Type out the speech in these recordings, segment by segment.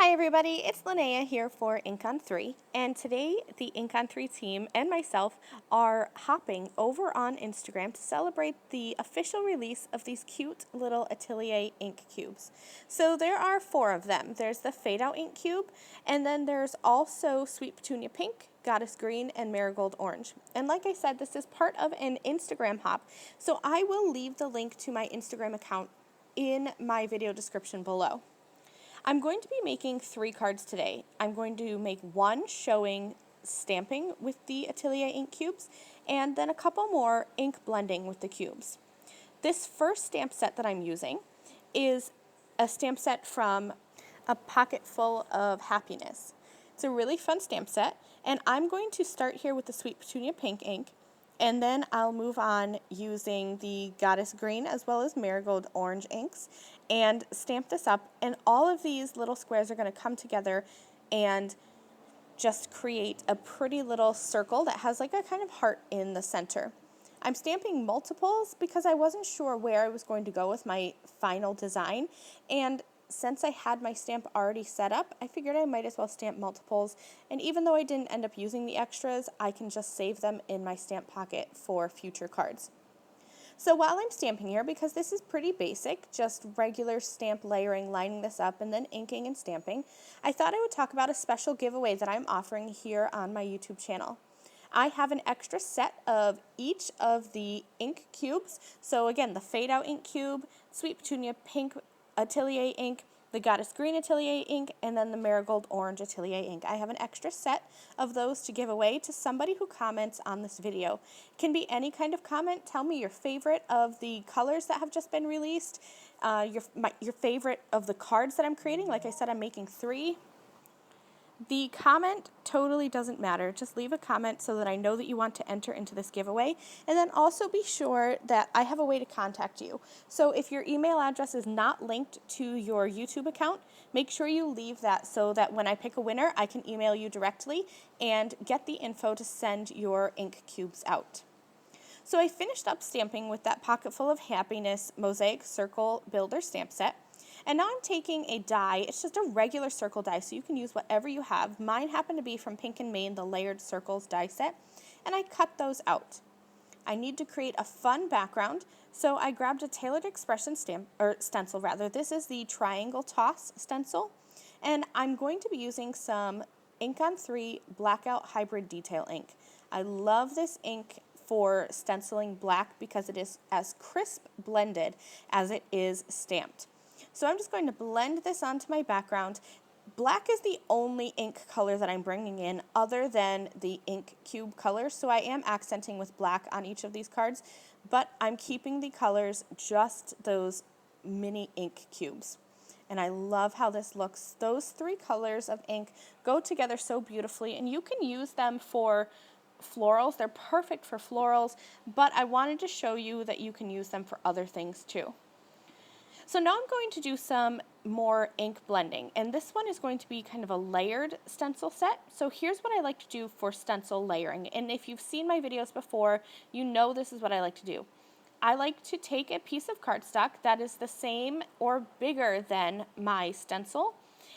Hi everybody, it's Lynnea here for InkOn3, and today the InkOn3 team and myself are hopping over on Instagram to celebrate the official release of these cute little Atelier ink cubes. So there are 4 of them. There's the Fade Out ink cube, and then there's also Sweet Petunia Pink, Goddess Green, and Marigold Orange. And like I said, this is part of an Instagram hop, so I will leave the link to my Instagram account in my video description below. I'm going to be making 3 cards today. I'm going to make one showing stamping with the Atelier ink cubes, and then a couple more ink blending with the cubes. This first stamp set that I'm using is a stamp set from A Pocket Full of Happiness. It's a really fun stamp set, and I'm going to start here with the Sweet Petunia Pink ink, and then I'll move on using the Goddess Green as well as Marigold Orange inks and stamp this up. And all of these little squares are going to come together and just create a pretty little circle that has like a kind of heart in the center. I'm stamping multiples because I wasn't sure where I was going to go with my final design, and since I had my stamp already set up, I figured I might as well stamp multiples, and even though I didn't end up using the extras, I can just save them in my stamp pocket for future cards. So while I'm stamping here, because this is pretty basic, just regular stamp layering, lining this up, and then inking and stamping, I thought I would talk about a special giveaway that I'm offering here on my YouTube channel. I have an extra set of each of the ink cubes. So again, the Fade Out ink cube, Sweet Petunia Pink Atelier ink, the Goddess Green Atelier ink, and then the Marigold Orange Atelier ink. I have an extra set of those to give away to somebody who comments on this video. It can be any kind of comment. Tell me your favorite of the colors that have just been released, your favorite of the cards that I'm creating. Like I said, I'm making 3. The comment totally doesn't matter. Just leave a comment so that I know that you want to enter into this giveaway. And then also be sure that I have a way to contact you. So if your email address is not linked to your YouTube account, make sure you leave that so that when I pick a winner, I can email you directly and get the info to send your ink cubes out. So I finished up stamping with that Pocket Full of Happiness Mosaic Circle Builder stamp set. And now I'm taking a die. It's just a regular circle die, so you can use whatever you have. Mine happened to be from Pink and Maine, the Layered Circles die set, and I cut those out. I need to create a fun background, so I grabbed a Tailored Expression stencil rather. This is the Triangle Toss stencil, and I'm going to be using some InkOn3 Blackout Hybrid Detail ink. I love this ink for stenciling black because it is as crisp blended as it is stamped. So I'm just going to blend this onto my background. Black is the only ink color that I'm bringing in other than the ink cube color, so I am accenting with black on each of these cards, but I'm keeping the colors just those mini ink cubes. And I love how this looks. Those 3 colors of ink go together so beautifully, and you can use them for florals. They're perfect for florals, but I wanted to show you that you can use them for other things too. So now I'm going to do some more ink blending, and this one is going to be kind of a layered stencil set. So here's what I like to do for stencil layering, and if you've seen my videos before, you know this is what I like to do. I like to take a piece of cardstock that is the same or bigger than my stencil,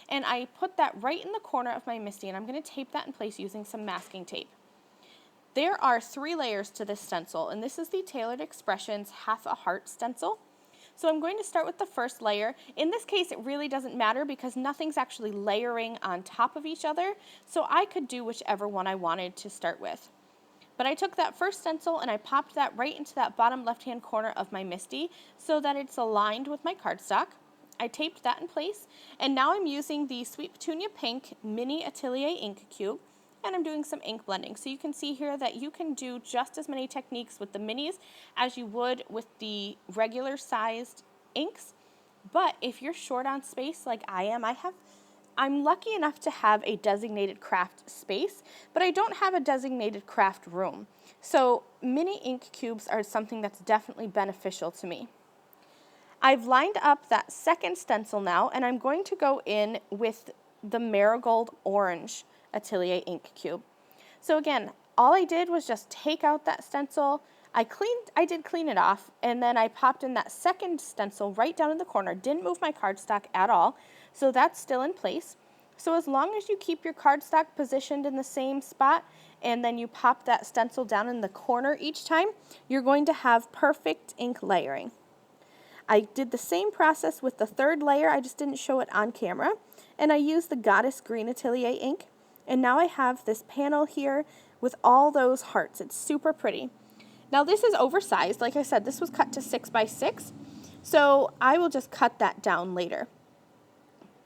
and I put that right in the corner of my MISTI, and I'm going to tape that in place using some masking tape. There are 3 layers to this stencil, and this is the Tailored Expressions Half a Heart stencil. So I'm going to start with the first layer. In this case, it really doesn't matter because nothing's actually layering on top of each other, so I could do whichever one I wanted to start with. But I took that first stencil and I popped that right into that bottom left-hand corner of my MISTI so that it's aligned with my cardstock. I taped that in place, and now I'm using the Sweet Petunia Pink Mini Atelier ink cube, and I'm doing some ink blending. So you can see here that you can do just as many techniques with the minis as you would with the regular sized inks. But if you're short on space like I am, I'm lucky enough to have a designated craft space, but I don't have a designated craft room. So mini ink cubes are something that's definitely beneficial to me. I've lined up that second stencil now, and I'm going to go in with the Marigold Orange Atelier ink cube. So again, all I did was just take out that stencil. I did clean it off, and then I popped in that second stencil right down in the corner. Didn't move my cardstock at all, so that's still in place. So as long as you keep your cardstock positioned in the same spot and then you pop that stencil down in the corner each time, you're going to have perfect ink layering. I did the same process with the third layer, I just didn't show it on camera, and I used the Goddess Green Atelier ink, and now I have this panel here with all those hearts. It's super pretty. Now this is oversized. Like I said, this was cut to 6 by 6, so I will just cut that down later.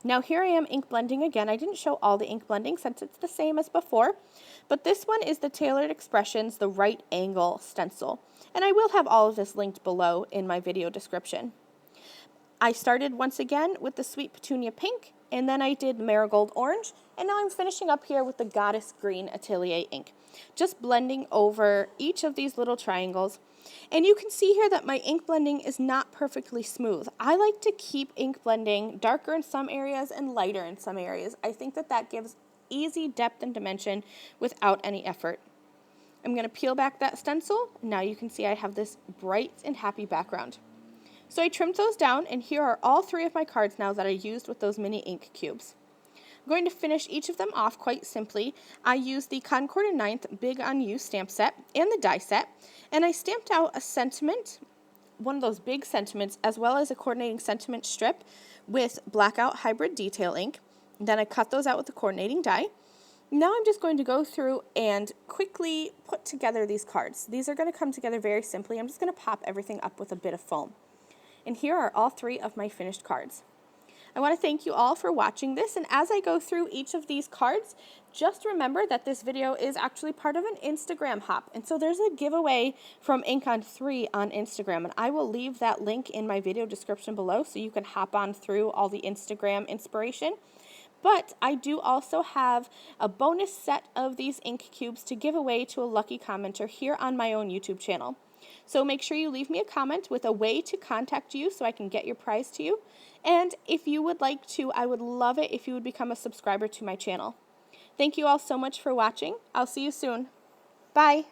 Now here I am ink blending again. I didn't show all the ink blending since it's the same as before, but this one is the Tailored Expressions, the right angle stencil. And I will have all of this linked below in my video description. I started once again with the Sweet Petunia Pink, and then I did Marigold Orange, and now I'm finishing up here with the Goddess Green Atelier ink. Just blending over each of these little triangles. And you can see here that my ink blending is not perfectly smooth. I like to keep ink blending darker in some areas and lighter in some areas. I think that that gives easy depth and dimension without any effort. I'm going to peel back that stencil, and now you can see I have this bright and happy background. So I trimmed those down, and here are all 3 of my cards now that I used with those mini ink cubes. I'm going to finish each of them off quite simply. I used the Concord & Ninth Big on You stamp set and the die set, and I stamped out a sentiment, one of those big sentiments, as well as a coordinating sentiment strip with Blackout Hybrid Detail ink. Then I cut those out with the coordinating die. Now I'm just going to go through and quickly put together these cards. These are going to come together very simply. I'm just going to pop everything up with a bit of foam. And here are all 3 of my finished cards. I want to thank you all for watching this, and as I go through each of these cards, just remember that this video is actually part of an Instagram hop, and so there's a giveaway from InkOn3 on Instagram, and I will leave that link in my video description below so you can hop on through all the Instagram inspiration. But I do also have a bonus set of these ink cubes to give away to a lucky commenter here on my own YouTube channel. So make sure you leave me a comment with a way to contact you so I can get your prize to you. And if you would like to, I would love it if you would become a subscriber to my channel. Thank you all so much for watching. I'll see you soon. Bye.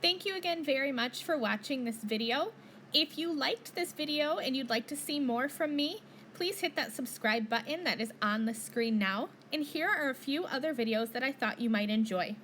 Thank you again very much for watching this video. If you liked this video and you'd like to see more from me, please hit that subscribe button that is on the screen now. And here are a few other videos that I thought you might enjoy.